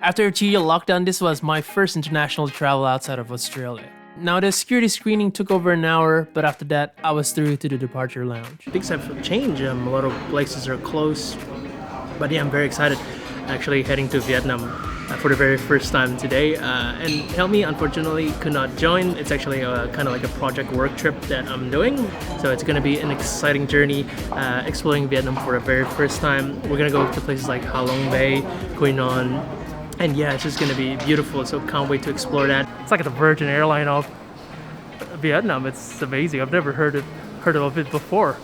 After a 2-year lockdown, this was my first international travel outside of Australia. Now the security screening took over an hour, but after that, I was through to the departure lounge. Things have changed, a lot of places are closed, but yeah, I'm very excited actually heading to Vietnam for the very first time today. And Helmi unfortunately could not join. It's actually kind of like a project work trip that I'm doing. So it's gonna be an exciting journey exploring Vietnam for the very first time. We're gonna go to places like Ha Long Bay, Quy Nhon, and yeah, it's just gonna be beautiful. So can't wait to explore that. It's like the Virgin Airline of Vietnam. It's amazing. I've never heard of it before.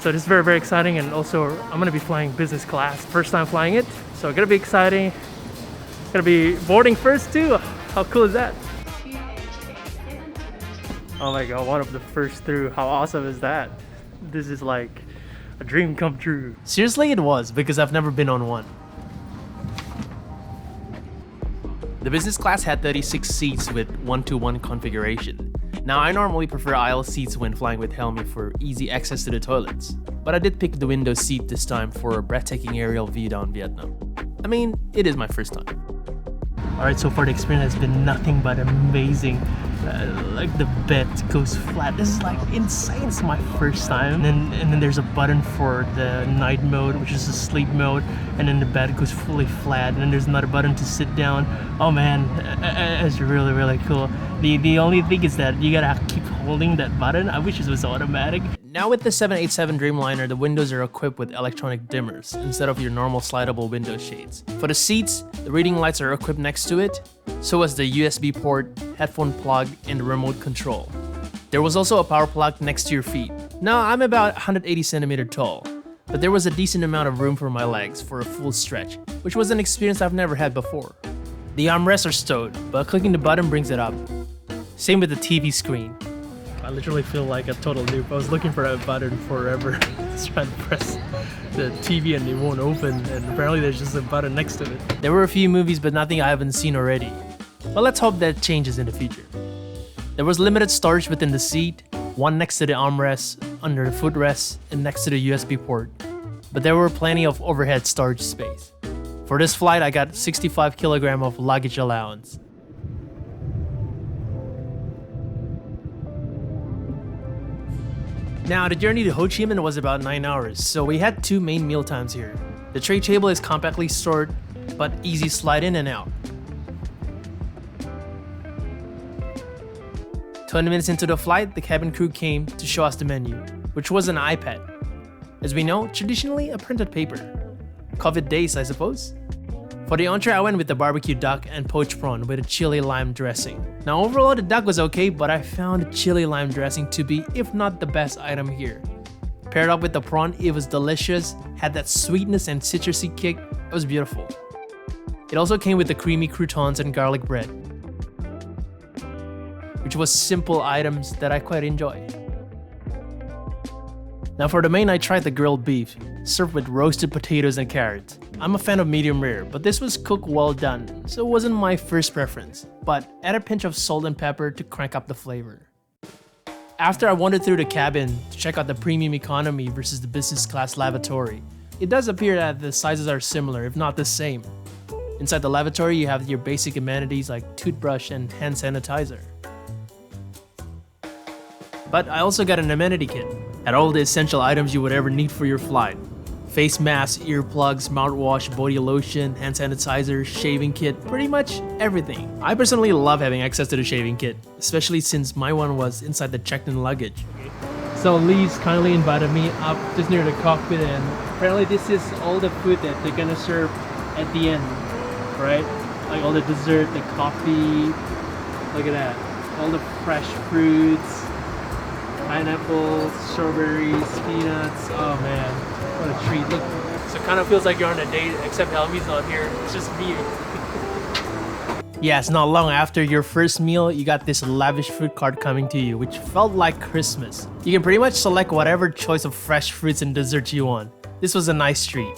So this is very, very exciting, and also I'm gonna be flying business class. First time flying it, so gonna be exciting. Gonna be boarding first too. How cool is that? Oh my god, one of the first through. How awesome is that? This is like a dream come true. Seriously, it was, because I've never been on one. The business class had 36 seats with 1-to-1 configuration. Now, I normally prefer aisle seats when flying with Helmi for easy access to the toilets, but I did pick the window seat this time for a breathtaking aerial view down Vietnam. I mean, it is my first time. Alright, so far the experience has been nothing but amazing. Like the bed goes flat. This is like insane. It's my first time. And then there's a button for the night mode, which is the sleep mode, and then the bed goes fully flat. And then there's another button to sit down. Oh man, it's really, really cool. The only thing is that you gotta keep holding that button. I wish it was automatic. Now with the 787 Dreamliner, the windows are equipped with electronic dimmers instead of your normal slidable window shades. For the seats, the reading lights are equipped next to it, so as the USB port, headphone plug, and the remote control. There was also a power plug next to your feet. Now I'm about 180 centimeter tall, but there was a decent amount of room for my legs for a full stretch, which was an experience I've never had before. The armrests are stowed, but clicking the button brings it up. Same with the TV screen. I literally feel like a total noob. I was looking for that button forever. Just trying to press the TV and it won't open, and apparently there's just a button next to it. There were a few movies, but nothing I haven't seen already. But let's hope that changes in the future. There was limited storage within the seat, one next to the armrest, under the footrest, and next to the USB port. But there were plenty of overhead storage space. For this flight, I got 65 kilogram of luggage allowance. Now, the journey to Ho Chi Minh was about 9 hours, so we had 2 main meal times here. The tray table is compactly stored, but easy slide in and out. 20 minutes into the flight, the cabin crew came to show us the menu, which was an iPad. As we know, traditionally a printed paper. COVID days, I suppose. For the entree, I went with the barbecue duck and poached prawn with a chili lime dressing. Now overall, the duck was okay, but I found the chili lime dressing to be, if not the best item here. Paired up with the prawn, it was delicious, had that sweetness and citrusy kick. It was beautiful. It also came with the creamy croutons and garlic bread, which was simple items that I quite enjoy. Now for the main, I tried the grilled beef, served with roasted potatoes and carrots. I'm a fan of medium rare, but this was cooked well done, so it wasn't my first preference, but add a pinch of salt and pepper to crank up the flavor. After I wandered through the cabin to check out the premium economy versus the business class lavatory, it does appear that the sizes are similar, if not the same. Inside the lavatory, you have your basic amenities like toothbrush and hand sanitizer. But I also got an amenity kit. Had all the essential items you would ever need for your flight. Face masks, earplugs, mouthwash, body lotion, hand sanitizer, shaving kit, pretty much everything. I personally love having access to the shaving kit, especially since my one was inside the checked-in luggage. So Lee's kindly invited me up just near the cockpit, and apparently this is all the food that they're gonna serve at the end, right? Like all the dessert, the coffee, look at that. All the fresh fruits, pineapples, strawberries, peanuts. Oh man, what a treat. Look, so it kind of feels like you're on a date, except Helmi's not here. It's just me. Yes, not long after your first meal, you got this lavish fruit cart coming to you, which felt like Christmas. You can pretty much select whatever choice of fresh fruits and desserts you want. This was a nice treat.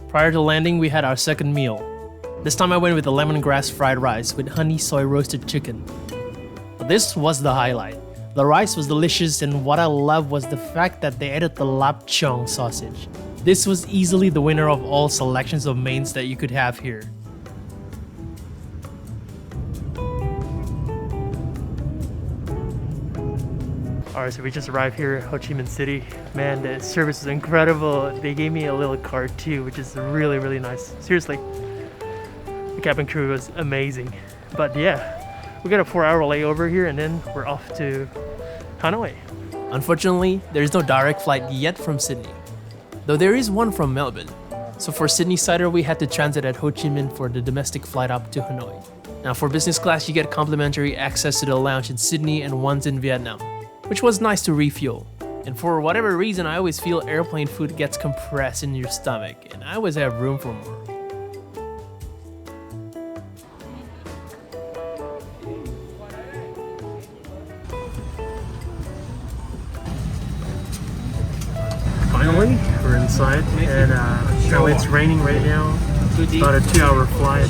Prior to landing, we had our second meal. This time I went with the lemongrass fried rice with honey soy roasted chicken. This was the highlight. The rice was delicious, and what I loved was the fact that they added the lap chong sausage. This was easily the winner of all selections of mains that you could have here. Alright, so we just arrived here at Ho Chi Minh City. Man, the service is incredible. They gave me a little card too, which is really, really nice. Seriously, the cabin crew was amazing. But yeah, we got a 4-hour layover here and then we're off to Hanoi. Unfortunately, there is no direct flight yet from Sydney, though there is one from Melbourne. So for Sydney Sider, we had to transit at Ho Chi Minh for the domestic flight up to Hanoi. Now for business class, you get complimentary access to the lounge in Sydney and ones in Vietnam, which was nice to refuel. And for whatever reason, I always feel airplane food gets compressed in your stomach, and I always have room for more. Finally, we're inside, and so it's raining right now. It's about a 2-hour flight,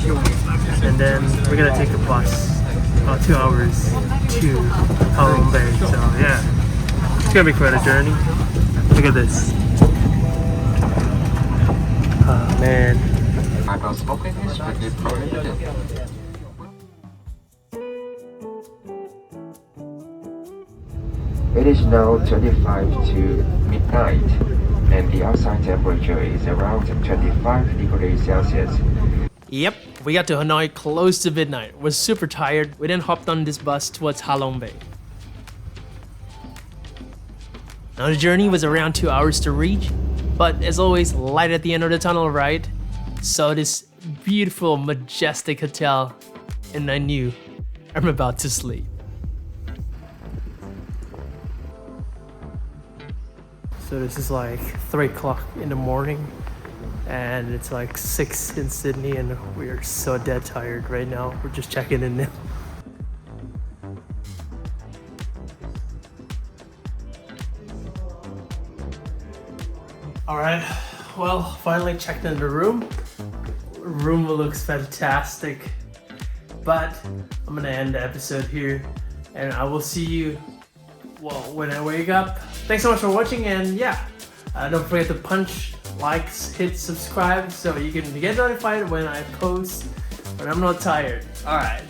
and then we're gonna take a bus about 2 hours to Halong Bay. So yeah, it's gonna be quite a journey. Look at this. Oh man. Smoking is strictly prohibited. It is now 25 to midnight, and the outside temperature is around 25 degrees Celsius. Yep, we got to Hanoi close to midnight. We're super tired. We then hopped on this bus towards Halong Bay. Now the journey was around 2 hours to reach, but as always, light at the end of the tunnel, right? Saw this beautiful, majestic hotel, and I knew I'm about to sleep. So this is like 3 o'clock in the morning, and it's like 6 in Sydney, and we're so dead tired right now. We're just checking in now. Alright, well, finally checked in the room. Room looks fantastic, but I'm gonna end the episode here, and I will see you, well, when I wake up. Thanks so much for watching, and yeah, don't forget to punch, likes, hit subscribe so you can get notified when I post when I'm not tired. Alright.